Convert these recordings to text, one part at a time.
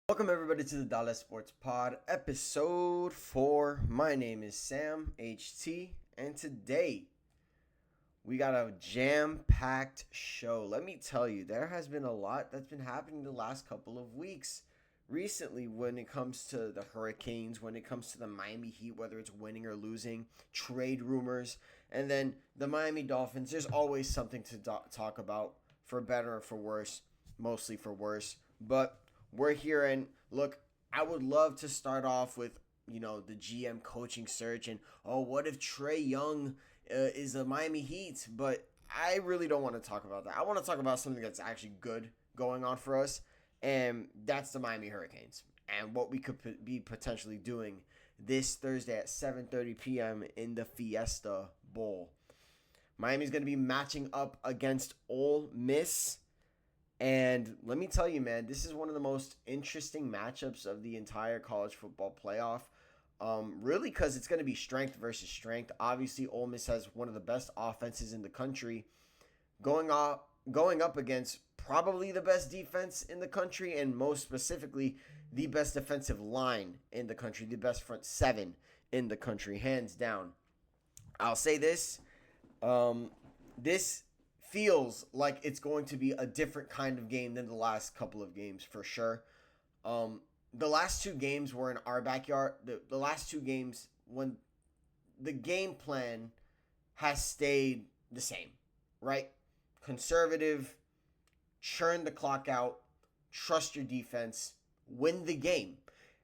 Welcome everybody to the Dallas Sports Pod, episode 4. My name is Sam HT, and today we got a jam-packed show. Let me tell you, there has been a lot that's been happening the last couple of weeks. Recently, when it comes to the Hurricanes, when it comes to the Miami Heat, whether it's winning or losing, trade rumors, and then the Miami Dolphins, there's always something to talk about, for better or for worse, mostly for worse. But we're here, and look, I would love to start off with, the GM coaching search and, what if Trae Young is a Miami Heat? But I really don't want to talk about that. I want to talk about something that's actually good going on for us, and that's the Miami Hurricanes and what we could be potentially doing this Thursday at 7:30 p.m. in the Fiesta Bowl. Miami's going to be matching up against Ole Miss. And let me tell you, man, this is one of the most interesting matchups of the entire college football playoff. Really, because it's going to be strength versus strength. Obviously, Ole Miss has one of the best offenses in the country, going up against probably the best defense in the country, and most specifically, the best defensive line in the country, the best front seven in the country, hands down. I'll say this. This feels like it's going to be a different kind of game than the last couple of games, for sure. The last two games were in our backyard. The last two games, when the game plan has stayed the same, right? Conservative, churn the clock out, trust your defense, win the game.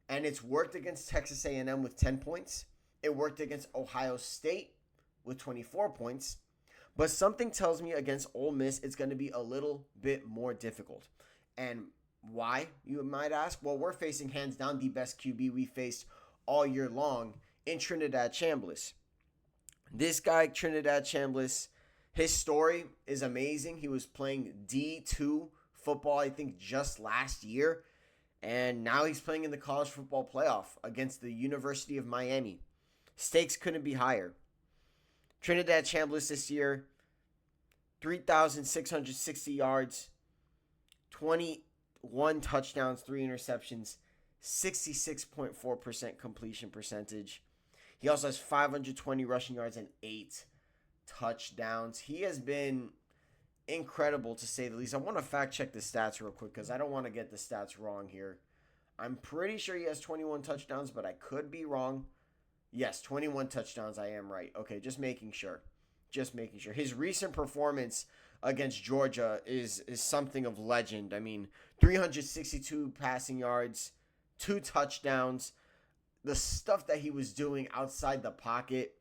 And it's worked against Texas A&M with 10 points. It worked against Ohio State with 24 points. But something tells me against Ole Miss, it's going to be a little bit more difficult. And why, you might ask? Well, we're facing hands down the best QB we faced all year long in Trinidad Chambliss. This guy, Trinidad Chambliss, his story is amazing. He was playing D2 football, I think, just last year. And now he's playing in the college football playoff against the University of Miami. Stakes couldn't be higher. Trinidad Chambliss this year, 3,660 yards, 21 touchdowns, 3 interceptions, 66.4% completion percentage. He also has 520 rushing yards and 8 touchdowns. He has been incredible, to say the least. I want to fact check the stats real quick because I don't want to get the stats wrong here. I'm pretty sure he has 21 touchdowns, but I could be wrong. Yes, 21 touchdowns. I am right. Okay, just making sure. His recent performance against Georgia is something of legend. I mean, 362 passing yards, 2 touchdowns. The stuff that he was doing outside the pocket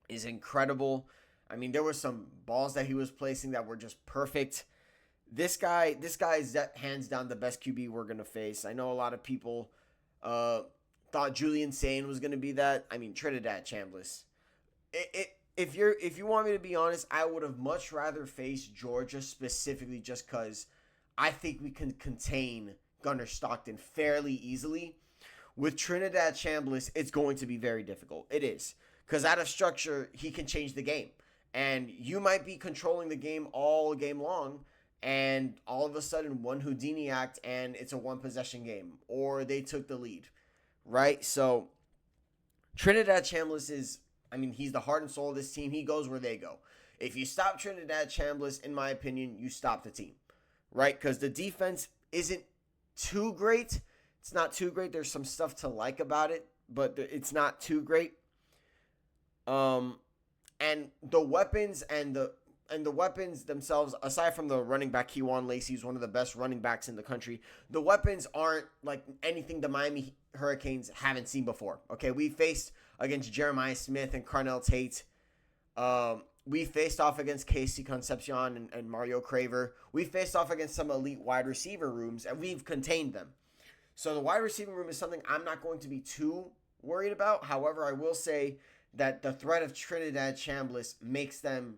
is incredible. I mean, there were some balls that he was placing that were just perfect. This guy is hands down the best QB we're going to face. I know a lot of people thought Julian Sain was going to be that. I mean, Trinidad Chambliss. If you want me to be honest, I would have much rather faced Georgia, specifically just because I think we can contain Gunnar Stockton fairly easily. With Trinidad Chambliss, it's going to be very difficult. It is. Because out of structure, he can change the game. And you might be controlling the game all game long, and all of a sudden one Houdini act and it's a one-possession game. Or they took the lead. Right? So Trinidad Chambliss is, he's the heart and soul of this team. He goes where they go. If you stop Trinidad Chambliss, in my opinion, you stop the team. Right? Because the defense isn't too great. It's not too great. There's some stuff to like about it, but it's not too great. And the weapons the weapons themselves, aside from the running back, Kewan Lacey, who's one of the best running backs in the country, the weapons aren't like anything the Miami Hurricanes haven't seen before. Okay, we faced against Jeremiah Smith and Carnell Tate. We faced off against Casey Concepcion and Mario Craver. We faced off against some elite wide receiver rooms, and we've contained them. So the wide receiver room is something I'm not going to be too worried about. However, I will say that the threat of Trinidad Chambliss makes them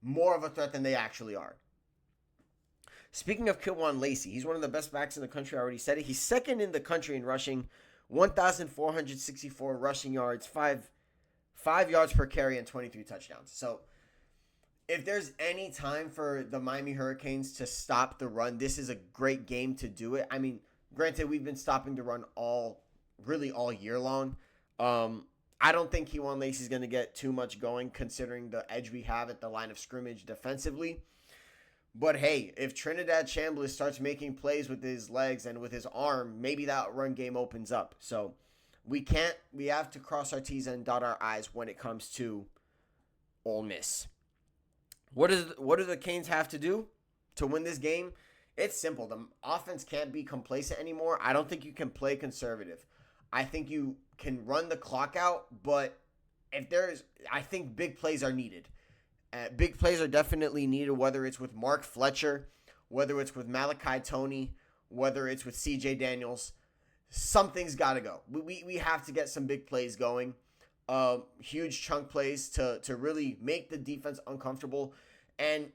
more of a threat than they actually are. Speaking of Kewan Lacey, he's one of the best backs in the country. I already said it. He's second in the country in rushing, 1,464 rushing yards, 5 yards per carry, and 23 touchdowns. So if there's any time for the Miami Hurricanes to stop the run, this is a great game to do it. Granted, we've been stopping the run all year long. I don't think Keywan Lacey is going to get too much going considering the edge we have at the line of scrimmage defensively. But hey, if Trinidad Chambliss starts making plays with his legs and with his arm, maybe that run game opens up. So we have to cross our T's and dot our I's when it comes to Ole Miss. What do the Canes have to do to win this game? It's simple. The offense can't be complacent anymore. I don't think you can play conservative. I think you can run the clock out, but I think big plays are needed. Big plays are definitely needed, whether it's with Mark Fletcher, whether it's with Malachi Toney, whether it's with C.J. Daniels. Something's got to go. We have to get some big plays going. Huge chunk plays to really make the defense uncomfortable and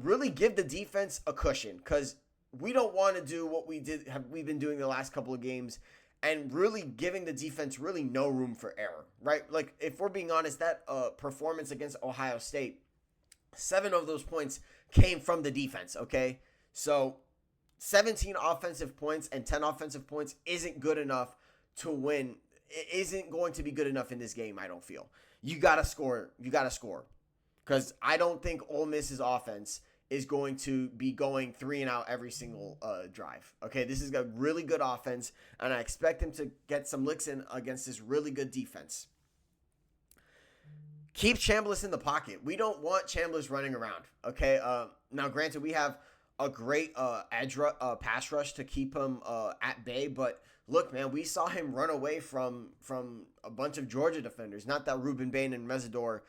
really give the defense a cushion, because we don't want to do what we've been doing the last couple of games and really giving the defense really no room for error, right? Like, if we're being honest, that performance against Ohio State, 7 of those points came from the defense, okay? So 17 offensive points and 10 offensive points isn't good enough to win. It isn't going to be good enough in this game, I don't feel. You got to score. You got to score. Because I don't think Ole Miss's offense is going to be going 3-and-out every single drive. Okay, this is a really good offense, and I expect him to get some licks in against this really good defense. Keep Chambliss in the pocket. We don't want Chambliss running around. Okay, now granted, we have a great pass rush to keep him at bay, but look, man, we saw him run away from a bunch of Georgia defenders. Not that Ruben Bain and Mesidor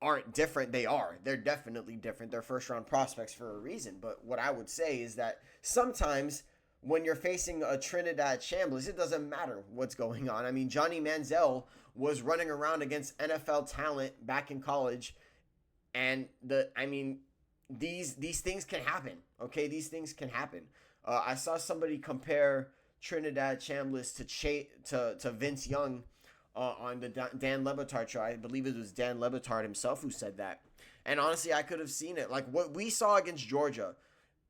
aren't different. They are. They're definitely different. They're first-round prospects for a reason. But what I would say is that sometimes when you're facing a Trinidad Chambliss, it doesn't matter what's going on. I mean, Johnny Manziel was running around against NFL talent back in college, and these things can happen. Okay, these things can happen. I saw somebody compare Trinidad Chambliss to Vince Young on the Dan Le Batard show. I believe it was Dan Le Batard himself who said that. And honestly, I could have seen it. Like, what we saw against Georgia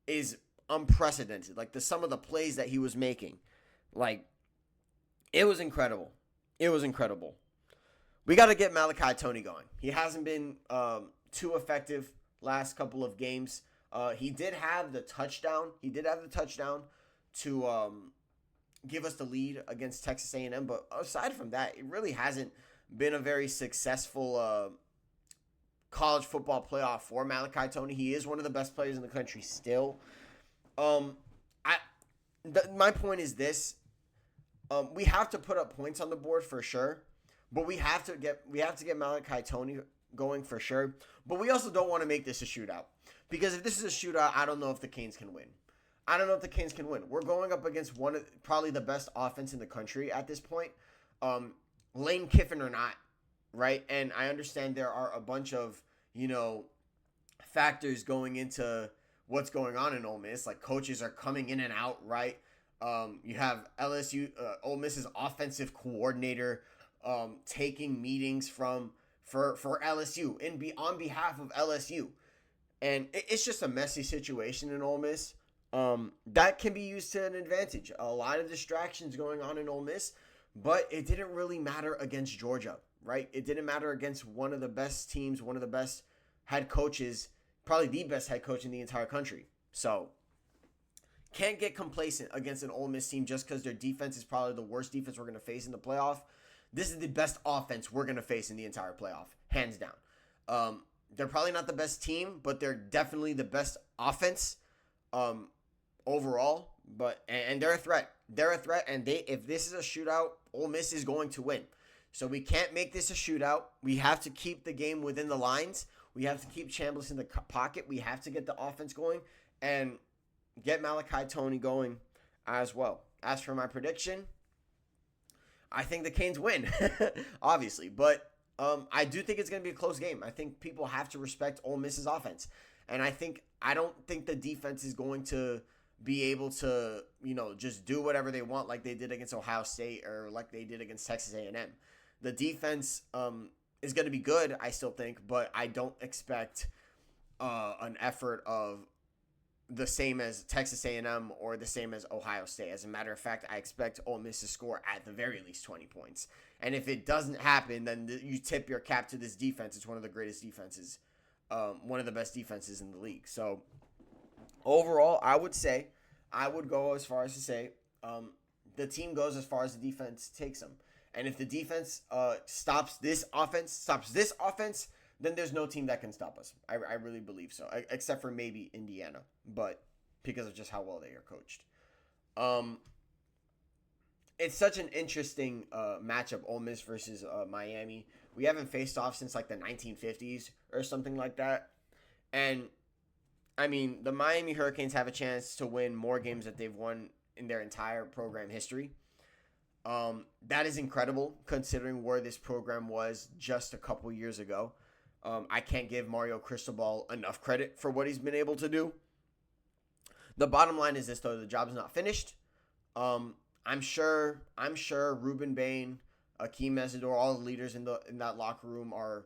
is unprecedented. Like, some of the plays that he was making. Like, it was incredible. It was incredible. We got to get Malachi Toney going. He hasn't been too effective last couple of games. He did have the touchdown. To give us the lead against Texas A&M. But aside from that, it really hasn't been a very successful college football playoff for Malachi Toney. He is one of the best players in the country still. My point is this. We have to put up points on the board for sure. But we have to get Malachi Toney going for sure. But we also don't want to make this a shootout. Because if this is a shootout, I don't know if the Canes can win. We're going up against one of probably the best offense in the country at this point. Lane Kiffin or not, right? And I understand there are a bunch of, factors going into what's going on in Ole Miss. Like, coaches are coming in and out, right? You have LSU, Ole Miss's offensive coordinator taking meetings for LSU on behalf of LSU. And it's just a messy situation in Ole Miss. That can be used to an advantage. A lot of distractions going on in Ole Miss, but it didn't really matter against Georgia, right? It didn't matter against one of the best teams, one of the best head coaches, probably the best head coach in the entire country. So, can't get complacent against an Ole Miss team just because their defense is probably the worst defense we're going to face in the playoff. This is the best offense we're going to face in the entire playoff, hands down. They're probably not the best team, but they're definitely the best offense overall. And they're a threat. And if this is a shootout, Ole Miss is going to win. So we can't make this a shootout. We have to keep the game within the lines. We have to keep Chambliss in the pocket. We have to get the offense going and get Malachi Toney going as well. As for my prediction, I think the Canes win, obviously. But I do think it's going to be a close game. I think people have to respect Ole Miss's offense. And I don't think the defense is going to be able to, just do whatever they want like they did against Ohio State or like they did against Texas A&M. The defense is going to be good, I still think, but I don't expect an effort of the same as Texas A&M or the same as Ohio State. As a matter of fact, I expect Ole Miss to score at the very least 20 points. And if it doesn't happen, then you tip your cap to this defense. It's one of the greatest defenses, one of the best defenses in the league. So overall, I would go as far as to say the team goes as far as the defense takes them. And if the defense stops this offense, then there's no team that can stop us. I really believe so, except for maybe Indiana, but because of just how well they are coached. It's such an interesting matchup, Ole Miss versus Miami. We haven't faced off since like the 1950s or something like that. And, I mean, the Miami Hurricanes have a chance to win more games that they've won in their entire program history. That is incredible considering where this program was just a couple years ago. I can't give Mario Cristobal enough credit for what he's been able to do. The bottom line is this, though: the job's not finished. I'm sure Ruben Bain, Akeem Mesidor, all the leaders in that locker room are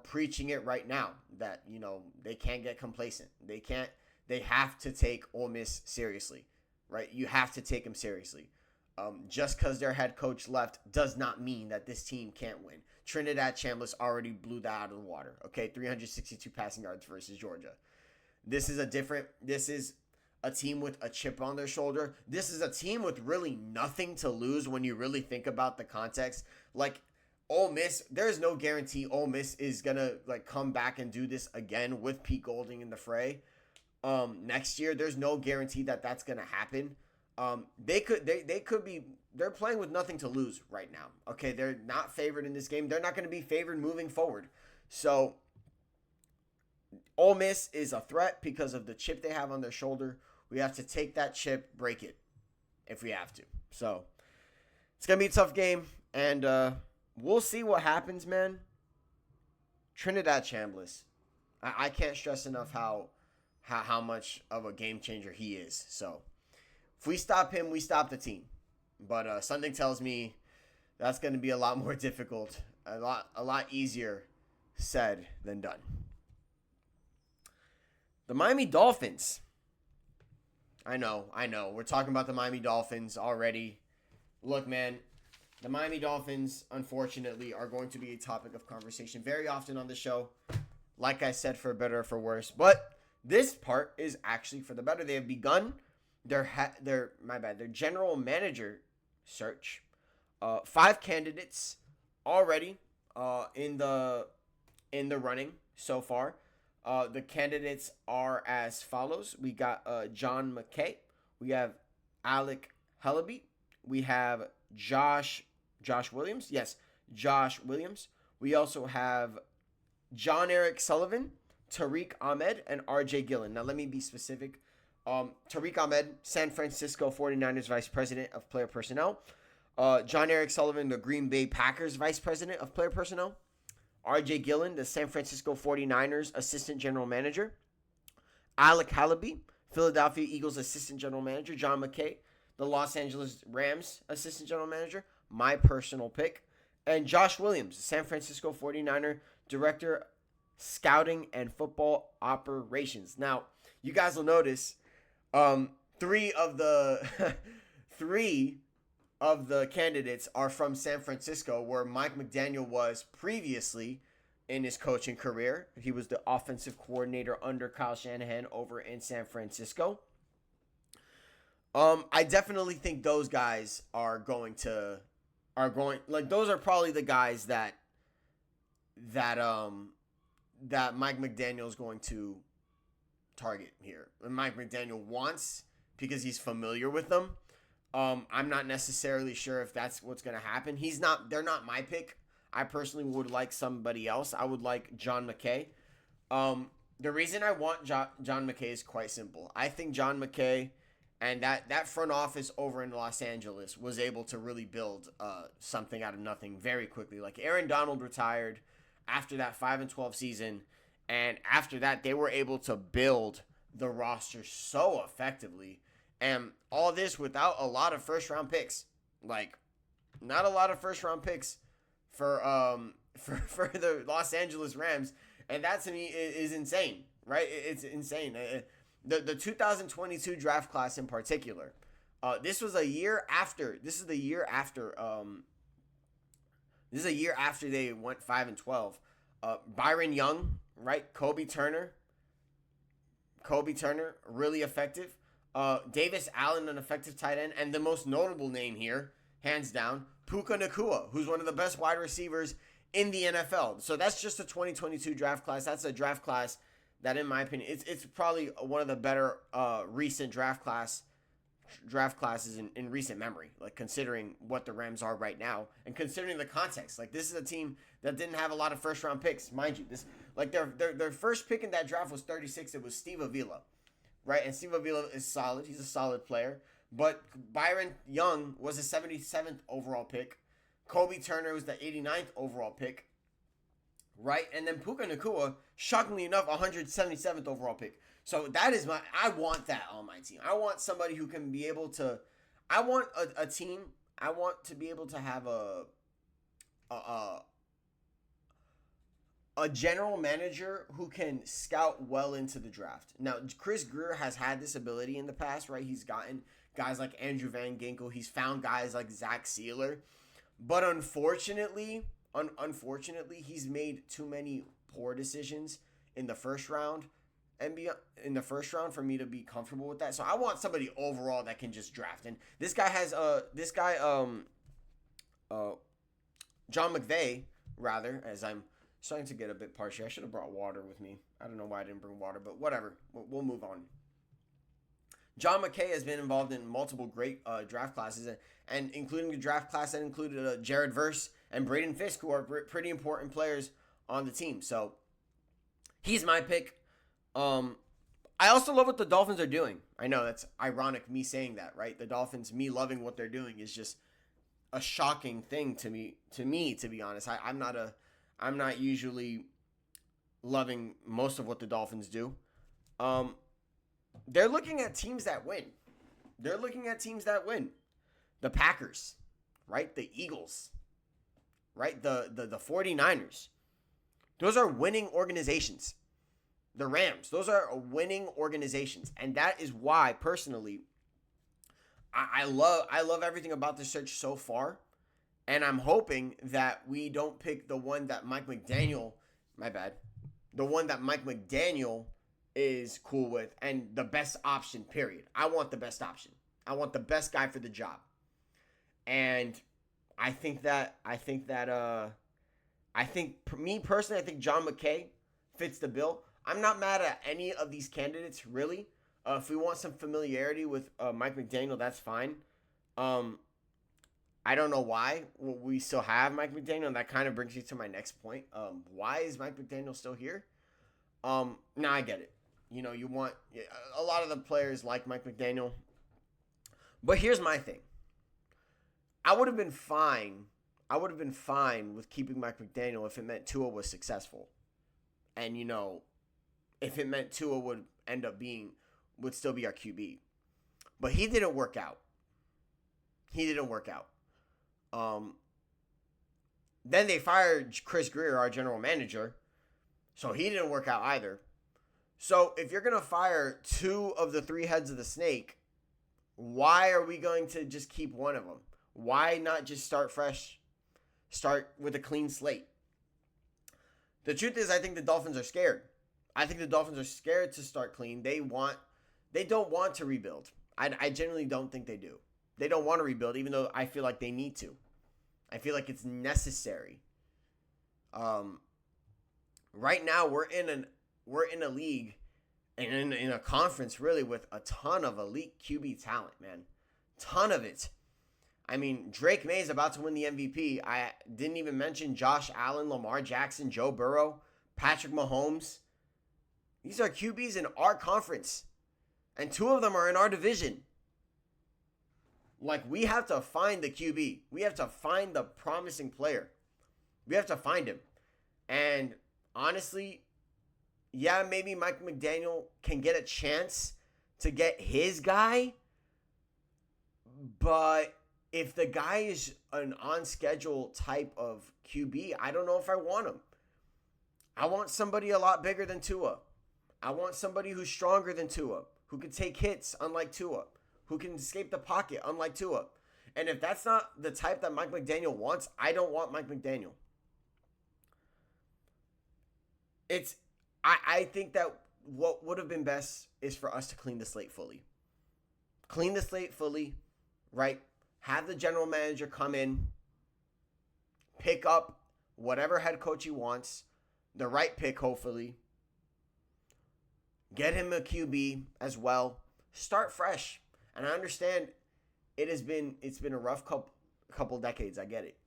preaching it right now that, you know, they can't get complacent. They have to take Ole Miss seriously, right? You have to take them seriously. Just because their head coach left does not mean that this team can't win. Trinidad Chambliss already blew that out of the water. Okay, 362 passing yards versus Georgia. This is a team with a chip on their shoulder. This is a team with really nothing to lose when you really think about the context. Like, Ole Miss, there's no guarantee Ole Miss is gonna like come back and do this again with Pete Golding in the fray. Next year, there's no guarantee that that's gonna happen. They're playing with nothing to lose right now. Okay, they're not favored in this game. They're not going to be favored moving forward. So Ole Miss is a threat because of the chip they have on their shoulder. We have to take that chip, break it if we have to. So it's going to be a tough game, and we'll see what happens, man. Trinidad Chambliss. I can't stress enough how much of a game changer he is. So if we stop him, we stop the team. But something tells me that's going to be a lot more difficult, a lot easier said than done. The Miami Dolphins. I know. We're talking about the Miami Dolphins already. Look, man, the Miami Dolphins, unfortunately, are going to be a topic of conversation very often on the show. Like I said, for better or for worse. But this part is actually for the better. They have begun their general manager search. 5 candidates already in the running so far. The candidates are as follows. We got John McKay. We have Alec Hellaby. We have Josh Williams. Yes, Josh Williams. We also have John Eric Sullivan, Tariq Ahmed, and RJ Gillen. Now, let me be specific. Tariq Ahmed, San Francisco 49ers Vice President of Player Personnel. John Eric Sullivan, the Green Bay Packers Vice President of Player Personnel. RJ Gillen, the San Francisco 49ers Assistant General Manager. Alec Hellaby, Philadelphia Eagles Assistant General Manager. John McKay, the Los Angeles Rams Assistant General Manager. My personal pick. And Josh Williams, San Francisco 49er Director Scouting and Football Operations. Now, you guys will notice three of the candidates are from San Francisco, where Mike McDaniel was previously in his coaching career. He was the offensive coordinator under Kyle Shanahan over in San Francisco. I definitely think those guys are going those are probably the guys that Mike McDaniel is going to target here. And Mike McDaniel wants, because he's familiar with them. I'm not necessarily sure if that's what's going to happen. They're not my pick. I personally would like somebody else. I would like John McKay. The reason I want John McKay is quite simple. I think John McKay and that front office over in Los Angeles was able to really build something out of nothing very quickly. Like, Aaron Donald retired after that 5-12 season, and after that they were able to build the roster so effectively. And all this without a lot of first-round picks. Like, not a lot of first-round picks for the Los Angeles Rams. And that, to me, is insane. right? It's insane. The 2022 draft class in particular. This was a year after. This is the year after. This is a year after they went 5-12. Byron Young, right? Kobe Turner, really effective. Davis Allen, an effective tight end, and the most notable name here, hands down, Puka Nacua, who's one of the best wide receivers in the NFL. So that's just a 2022 draft class. That's a draft class that, in my opinion, it's probably one of the better recent draft classes in recent memory. Like, considering what the Rams are right now and considering the context. Like, this is a team that didn't have a lot of first round picks, mind you. This, like, their first pick in that draft was 36. It was Steve Avila, right? And Steve Avila is solid. He's a solid player. But Byron Young was a 77th overall pick. Kobe Turner was the 89th overall pick, right? And then Puka Nacua, shockingly enough, 177th overall pick. So that is I want that on my team. I want somebody who can be able to, I want a team, I want to be able to have a general manager who can scout well into the draft. Now, Chris Grier has had this ability in the past, right? He's gotten guys like Andrew Van Ginkel. He's found guys like Zach Sealer. But unfortunately, he's made too many poor decisions in the first round for me to be comfortable with that. So I want somebody overall that can just draft. And this guy has John McVay, rather, as I'm starting to get a bit parchy. I should have brought water with me. I don't know why I didn't bring water, but whatever. We'll move on. John McKay has been involved in multiple great draft classes, and including the draft class that included Jared Verse and Braden Fisk, who are pretty important players on the team. So he's my pick. I also love what the Dolphins are doing. I know that's ironic, me saying that, right? The Dolphins, me loving what they're doing is just a shocking thing to me, to be honest. I'm not usually loving most of what the Dolphins do. They're looking at teams that win. The Packers, right? The Eagles, right? The 49ers. Those are winning organizations. The Rams, those are winning organizations. And that is why, personally, I love everything about the search so far. And I'm hoping that we don't pick the one that Mike McDaniel is cool with and the best option, period. I want the best option. I want the best guy for the job. And I think me personally, I think John McKay fits the bill. I'm not mad at any of these candidates, really. If we want some familiarity with Mike McDaniel, that's fine. I don't know why we still have Mike McDaniel, and that kind of brings me to my next point. Why is Mike McDaniel still here? Now I get it. You want a lot of the players like Mike McDaniel. But here's my thing. I would have been fine with keeping Mike McDaniel if it meant Tua was successful. And, if it meant Tua would still be our QB. But he didn't work out. Then they fired Chris Grier, our general manager. So he didn't work out either. So if you're going to fire two of the three heads of the snake, why are we going to just keep one of them? Why not just start fresh? Start with a clean slate. The truth is, I think the Dolphins are scared. I think the Dolphins are scared to start clean. They don't want to rebuild. I genuinely don't think they do. They don't want to rebuild, even though I feel like they need to. I feel like it's necessary. Right now, we're in a league and in a conference, really, with a ton of elite QB talent, man. Ton of it. I mean, Drake May is about to win the MVP. I didn't even mention Josh Allen, Lamar Jackson, Joe Burrow, Patrick Mahomes. These are QBs in our conference. And two of them are in our division. Like, we have to find the QB. We have to find the promising player. We have to find him. And honestly, yeah, maybe Mike McDaniel can get a chance to get his guy. But if the guy is an on-schedule type of QB, I don't know if I want him. I want somebody a lot bigger than Tua. I want somebody who's stronger than Tua, who can take hits unlike Tua, who can escape the pocket unlike Tua. And if that's not the type that Mike McDaniel wants, I don't want Mike McDaniel. I think that what would have been best is for us to clean the slate fully. Clean the slate fully, right? Have the general manager come in, pick up whatever head coach he wants, the right pick, hopefully. Get him a QB as well. Start fresh. And I understand it's been a rough couple decades. I get it.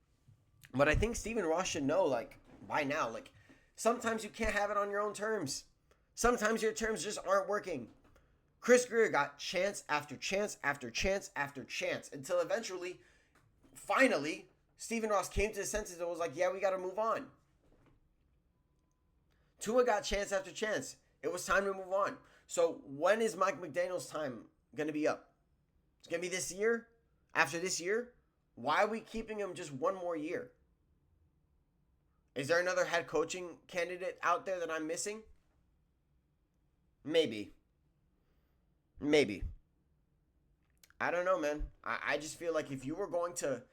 But I think Stephen Ross should know, like, by now, like, sometimes you can't have it on your own terms. Sometimes your terms just aren't working. Chris Grier got chance after chance after chance after chance until eventually, finally, Stephen Ross came to his senses and was like, yeah, we got to move on. Tua got chance after chance. It was time to move on. So when is Mike McDaniel's time going to be up? It's going to be this year? After this year? Why are we keeping him just one more year? Is there another head coaching candidate out there that I'm missing? Maybe. I don't know, man. I just feel like if you are going to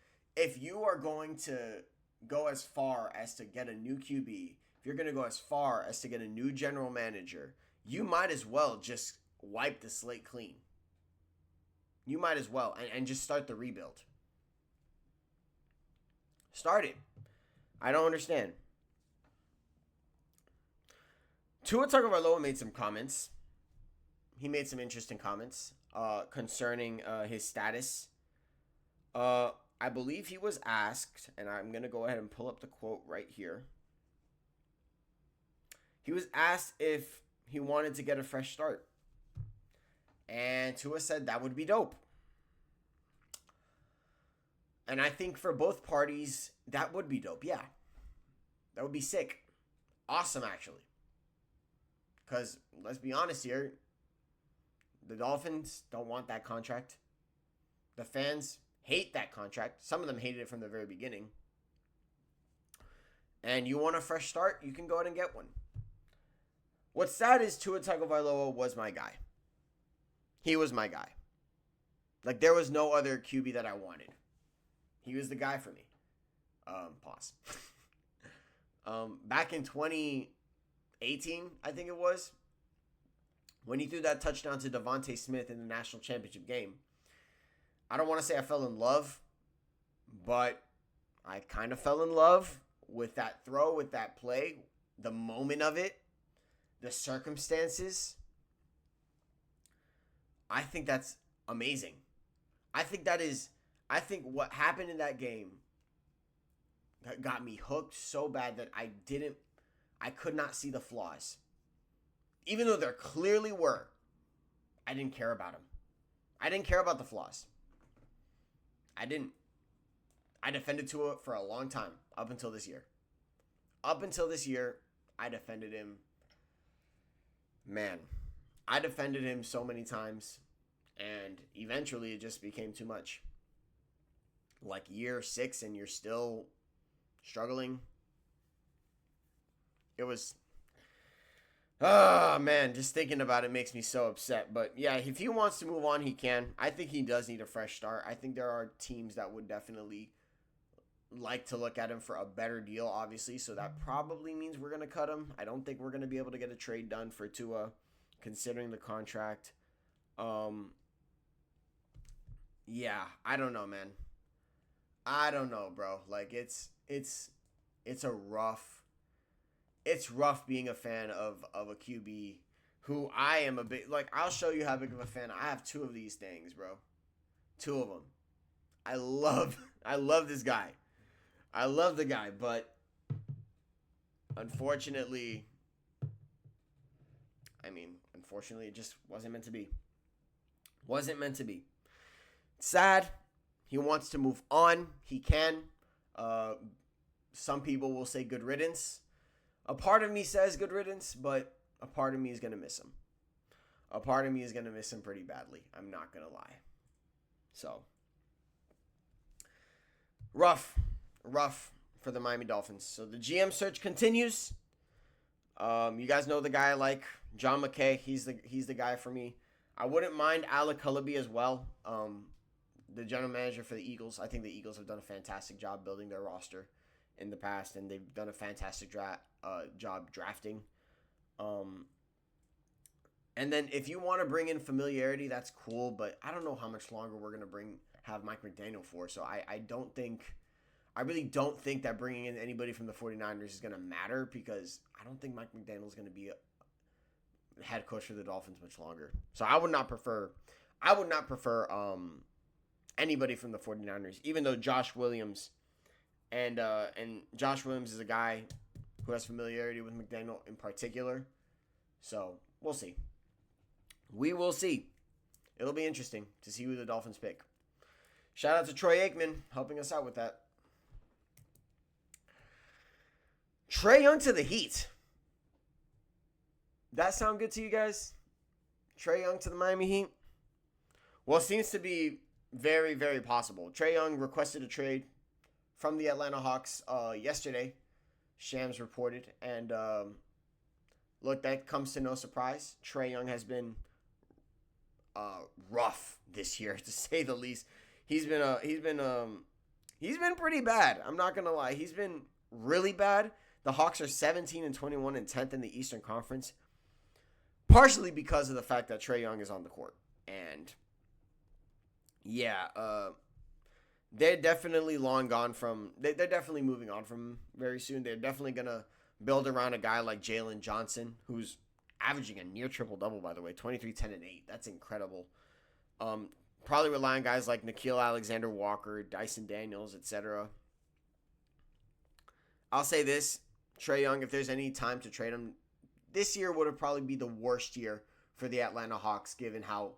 go as far as to get a new QB, if you're going to go as far as to get a new general manager, you might as well just wipe the slate clean. You might as well and just start the rebuild. Start it. I don't understand. Tua Tagovailoa made some comments. He made some interesting comments concerning his status. I believe he was asked, and I'm going to go ahead and pull up the quote right here. He was asked if he wanted to get a fresh start. And Tua said that would be dope. And I think for both parties, that would be dope. Yeah. That would be sick. Awesome, actually. Because, let's be honest here, the Dolphins don't want that contract. The fans hate that contract. Some of them hated it from the very beginning. And you want a fresh start, you can go ahead and get one. What's sad is Tua Tagovailoa was my guy. He was my guy. Like, there was no other QB that I wanted. He was the guy for me. Pause. Back in 2018, I think it was, when he threw that touchdown to Devontae Smith in the national championship game, I don't want to say I fell in love, but I kind of fell in love with that throw, with that play, the moment of it, the circumstances. I think that's amazing. I think what happened in that game got me hooked so bad that I could not see the flaws. Even though there clearly were, I didn't care about them. I didn't care about the flaws. I didn't. I defended Tua for a long time, up until this year. Up until this year, I defended him. Man, I defended him so many times, and eventually it just became too much. Like year 6 and you're still struggling. It was... Oh, man, just thinking about it makes me so upset. But, yeah, if he wants to move on, he can. I think he does need a fresh start. I think there are teams that would definitely like to look at him for a better deal, obviously. So that probably means we're going to cut him. I don't think we're going to be able to get a trade done for Tua, considering the contract. Yeah, I don't know, man. I don't know, bro. Like, it's rough being a fan of a QB who I am a bit, like, I'll show you how big of a fan. I have 2 of these things, bro. 2 of them. I love this guy. I love the guy, but unfortunately, it just wasn't meant to be. Wasn't meant to be. Sad. He wants to move on. He can. Some people will say good riddance. A part of me says good riddance, but a part of me is going to miss him. A part of me is going to miss him pretty badly. I'm not going to lie. So, rough for the Miami Dolphins. So the GM search continues. You guys know the guy I like, John McKay, he's the guy for me. I wouldn't mind Alec Cullaby as well. The general manager for the Eagles. I think the Eagles have done a fantastic job building their roster in the past, and they've done a fantastic job drafting. And then if you want to bring in familiarity, that's cool, but I don't know how much longer we're gonna have Mike McDaniel for. So I really don't think that bringing in anybody from the 49ers is going to matter, because I don't think Mike McDaniel is going to be a head coach for the Dolphins much longer. So I would not prefer anybody from the 49ers, even though Josh Williams and Josh Williams is a guy who has familiarity with McDaniel in particular. So we'll see. We will see. It'll be interesting to see who the Dolphins pick. Shout out to Troy Aikman helping us out with that. Trae Young to the Heat. That sound good to you guys? Trae Young to the Miami Heat? Well, it seems to be very, very possible. Trae Young requested a trade from the Atlanta Hawks yesterday, Shams reported. And look, that comes to no surprise. Trae Young has been rough this year, to say the least. He's been pretty bad. I'm not gonna lie. He's been really bad. The Hawks are 17-21 and 10th in the Eastern Conference, partially because of the fact that Trae Young is on the court. And yeah, they're definitely long gone from. They're definitely moving on from him very soon. They're definitely gonna build around a guy like Jalen Johnson, who's averaging a near triple-double, by the way, 23, 10, and 8. That's incredible. Probably rely on guys like Nickeil Alexander-Walker, Dyson Daniels, etc. I'll say this, Trae Young, if there's any time to trade him, this year would have probably be the worst year for the Atlanta Hawks, given how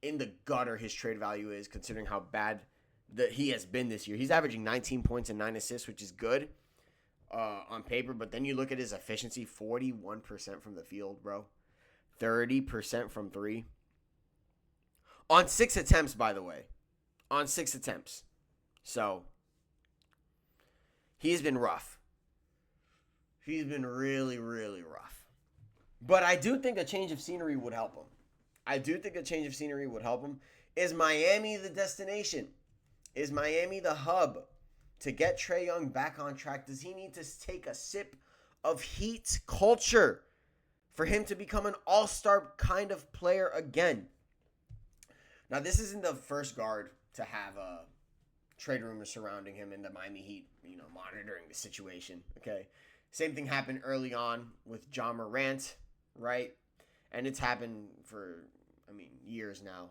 in the gutter his trade value is, considering how bad that he has been this year. He's averaging 19 points and 9 assists, which is good on paper, but then you look at his efficiency, 41% from the field, bro. 30% from 3. On 6 attempts, by the way. On 6 attempts. So, he's been rough. He's been really, really rough. But I do think a change of scenery would help him. Is Miami the destination? Is Miami the hub to get Trae Young back on track? Does he need to take a sip of Heat culture for him to become an all-star kind of player again? Now, this isn't the first guard to have trade rumors surrounding him in the Miami Heat, monitoring the situation, okay? Same thing happened early on with John Morant, right? And it's happened for, years now.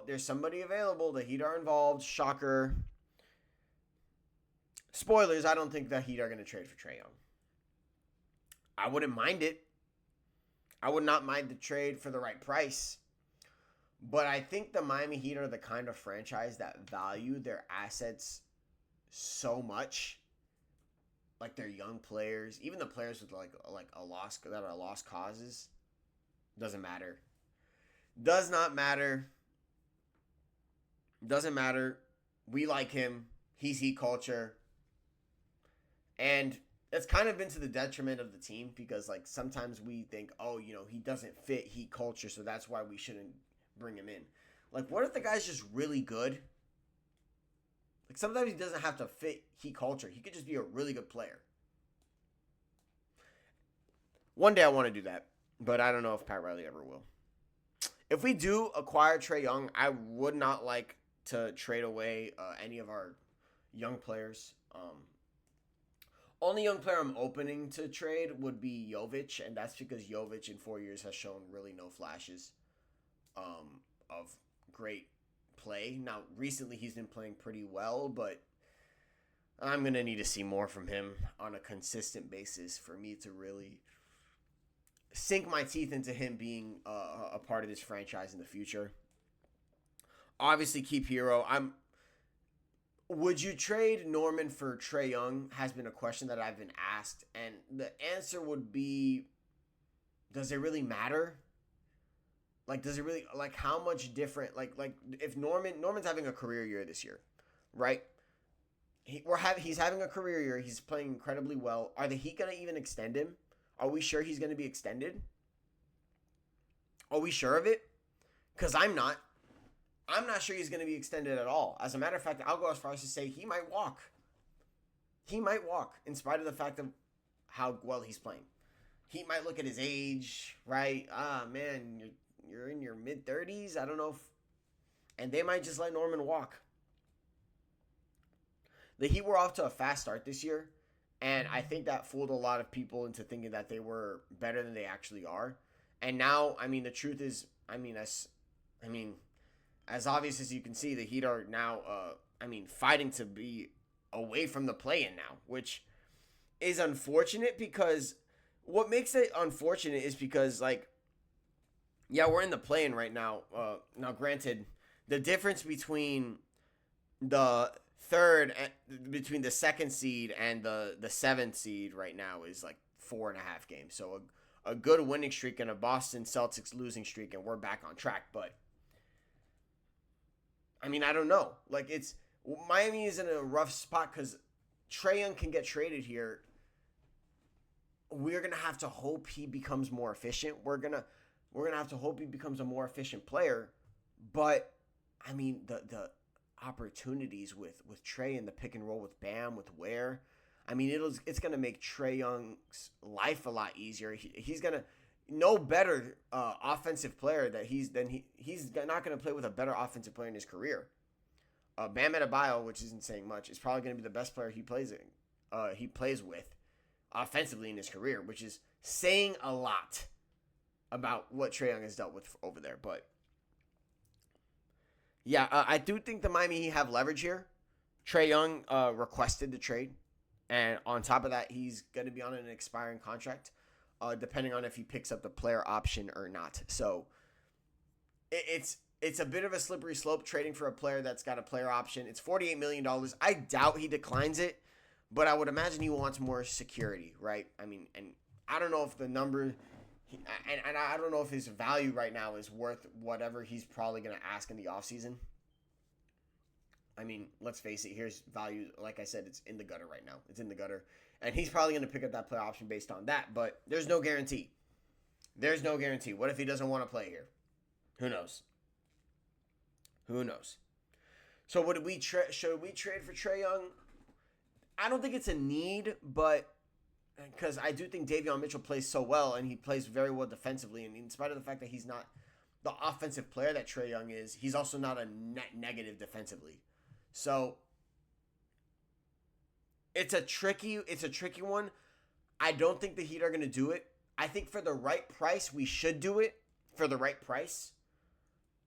There's somebody available. The Heat are involved. Shocker. Spoilers, I don't think the Heat are going to trade for Trae Young. I wouldn't mind it. I would not mind the trade for the right price. But I think the Miami Heat are the kind of franchise that value their assets so much. Like their young players, even the players with like a loss that are lost causes, doesn't matter. Does not matter. Doesn't matter. We like him. He's Heat culture. And it's kind of been to the detriment of the team, because like sometimes we think, he doesn't fit Heat culture, so that's why we shouldn't bring him in. Like, what if the guy's just really good? Like, sometimes he doesn't have to fit Heat culture. He could just be a really good player. One day I want to do that, but I don't know if Pat Riley ever will. If we do acquire Trae Young, I would not like to trade away any of our young players. Only young player I'm opening to trade would be Jovic, and that's because Jovic in 4 years has shown really no flashes of great play. Now, recently he's been playing pretty well, but I'm going to need to see more from him on a consistent basis for me to really sink my teeth into him being a part of this franchise in the future. Obviously, keep Hero. Would you trade Norman for Trae Young has been a question that I've been asked, and the answer would be, does it really matter? Like, does it really, like, how much different, like if Norman's having a career year this year, right? He's having a career year. He's playing incredibly well. Are the Heat going to even extend him? Are we sure he's going to be extended? Are we sure of it? Because I'm not. I'm not sure he's going to be extended at all. As a matter of fact, I'll go as far as to say he might walk. He might walk in spite of the fact of how well he's playing. He might look at his age, right? Man, you're in your mid-30s. I don't know if... And they might just let Norman walk. The Heat were off to a fast start this year, and I think that fooled a lot of people into thinking that they were better than they actually are. And now, the truth is, as obvious as you can see, the Heat are now, fighting to be away from the play-in now, which is unfortunate because what makes it unfortunate is because, we're in the play-in right now. Now, granted, the difference between the second seed and the seventh seed right now is 4.5 games. So a good winning streak and a Boston Celtics losing streak, and we're back on track. But I don't know. Miami is in a rough spot because Trae Young can get traded here. We're gonna have to hope he becomes more efficient. We're gonna have to hope he becomes a more efficient player. But the opportunities with Trae in the pick and roll with Bam, with Ware, it's gonna make Trae Young's life a lot easier. He's gonna no better offensive player that he's not gonna play with a better offensive player in his career. Bam Adebayo, which isn't saying much, is probably gonna be the best player he plays with offensively in his career, which is saying a lot about what Trae Young has dealt with over there. But yeah, I do think the Miami Heat have leverage here. Trae Young requested the trade, and on top of that, he's going to be on an expiring contract, depending on if he picks up the player option or not. So it's a bit of a slippery slope trading for a player that's got a player option. It's $48 million. I doubt he declines it, but I would imagine he wants more security, right? And I don't know if the number... And I don't know if his value right now is worth whatever he's probably going to ask in the offseason. Let's face it, here's value. Like I said, it's in the gutter right now. It's in the gutter. And he's probably going to pick up that player option based on that. But there's no guarantee. There's no guarantee. What if he doesn't want to play here? Who knows? Who knows? So should we trade for Trae Young? I don't think it's a need, but... because I do think Davion Mitchell plays so well, and he plays very well defensively. And in spite of the fact that he's not the offensive player that Trae Young is, he's also not a net negative defensively. So it's a tricky one. I don't think the Heat are going to do it. I think for the right price, we should do it for the right price.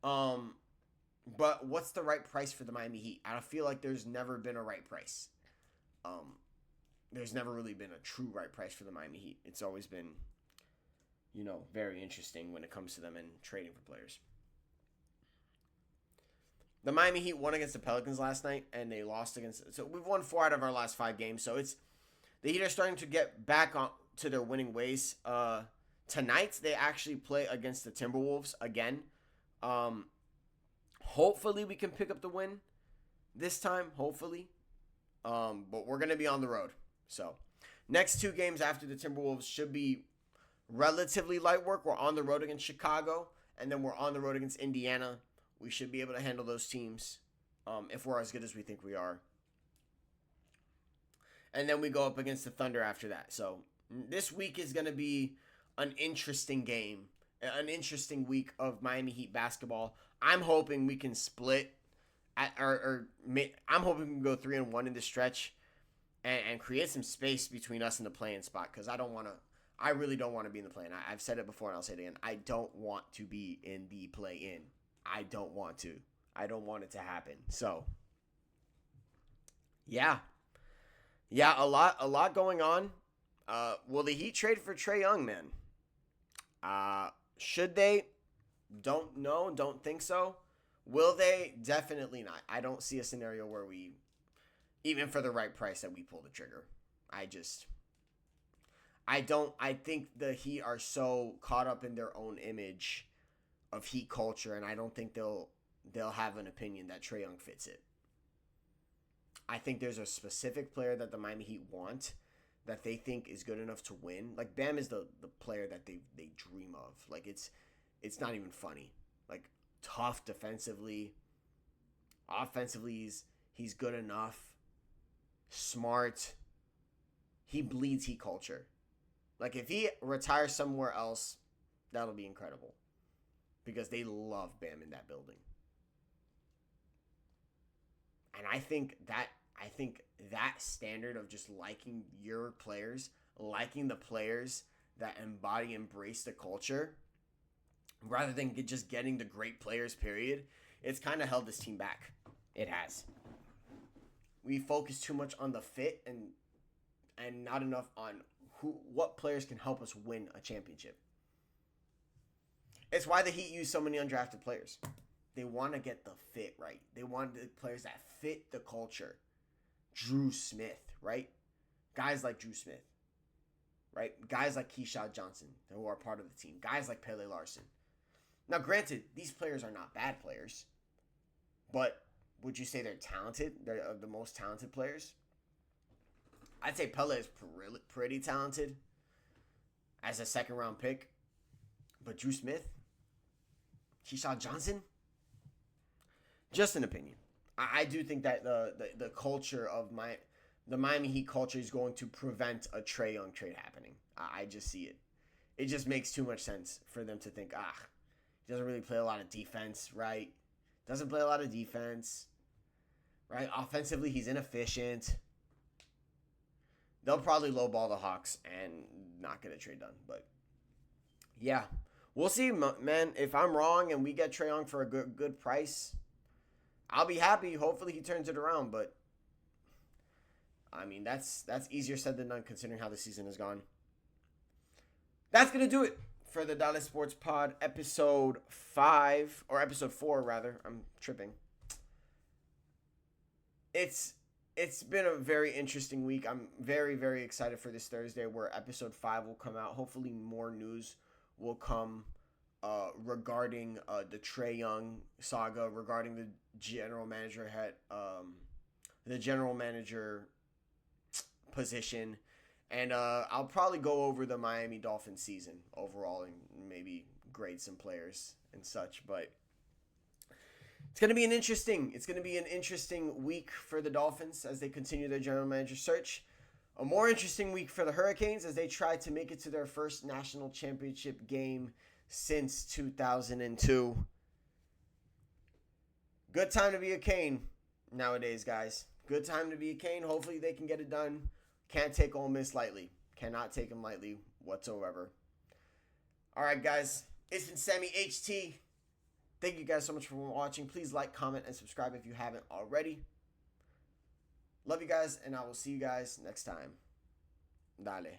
But what's the right price for the Miami Heat? I feel like there's never been a right price. There's never really been a true right price for the Miami Heat. It's always been, very interesting when it comes to them and trading for players. The Miami Heat won against the Pelicans last night, and they lost so we've won 4 out of our last 5 games. So the Heat are starting to get back on to their winning ways. Tonight, they actually play against the Timberwolves again. Hopefully, we can pick up the win this time, hopefully. But we're going to be on the road. So, next 2 games after the Timberwolves should be relatively light work. We're on the road against Chicago, and then we're on the road against Indiana. We should be able to handle those teams if we're as good as we think we are. And then we go up against the Thunder after that. So, this week is going to be an interesting game, an interesting week of Miami Heat basketball. I'm hoping we can split. I'm hoping we can go 3-1 in this stretch and create some space between us and the play-in spot, because I really don't want to be in the play-in. I've said it before and I'll say it again. I don't want to be in the play-in. I don't want to. I don't want it to happen. So, yeah, a lot going on. Will the Heat trade for Trae Young, man? Should they? Don't know. Don't think so. Will they? Definitely not. I don't see a scenario where we, even for the right price, that we pull the trigger. I think the Heat are so caught up in their own image of Heat culture, and I don't think they'll have an opinion that Trae Young fits it. I think there's a specific player that the Miami Heat want that they think is good enough to win. Like, Bam is the player that they dream of. Like, it's not even funny. Like, tough defensively. Offensively, he's good enough. Smart. He bleeds Heat culture. Like, if he retires somewhere else, that'll be incredible. Because they love Bam in that building. And I think that standard of just liking your players, liking the players that embody, embrace the culture, rather than just getting the great players, period, it's kind of held this team back. It has. We focus too much on the fit and not enough on what players can help us win a championship. It's why the Heat use so many undrafted players. They want to get the fit right. They want the players that fit the culture. Drew Smith, right? Guys like Drew Smith, right? Guys like Keyshawn Johnson who are part of the team. Guys like Pele Larson. Now, granted, these players are not bad players, but would you say they're talented? They're the most talented players? I'd say Pele is pretty talented as a second-round pick, but Drew Smith, Keyshawn Johnson, just an opinion. I do think that the culture of the Miami Heat culture is going to prevent a Trae Young trade happening. I just see it. It just makes too much sense for them to think, he doesn't really play a lot of defense, right? Doesn't play a lot of defense, right? Offensively, he's inefficient. They'll probably lowball the Hawks and not get a trade done. But, yeah, we'll see, man. If I'm wrong and we get Trae Young for a good price, I'll be happy. Hopefully he turns it around. But, I mean, that's easier said than done considering how the season has gone. That's going to do it for the Dallas Sports Pod episode 5, or episode 4 rather. I'm tripping. It's been a very interesting week. I'm very, very excited for this Thursday where episode 5 will come out. Hopefully more news will come regarding the Trae Young saga, regarding the general manager position. And I'll probably go over the Miami Dolphins season overall and maybe grade some players and such. But it's going to be an interesting week for the Dolphins as they continue their general manager search. A more interesting week for the Hurricanes as they try to make it to their first national championship game since 2002. Good time to be a Cane nowadays, guys. Good time to be a Cane. Hopefully they can get it done. Can't take Ole Miss lightly. Cannot take them lightly whatsoever. All right, guys. It's been Sammy HT. Thank you guys so much for watching. Please like, comment, and subscribe if you haven't already. Love you guys, and I will see you guys next time. Dale.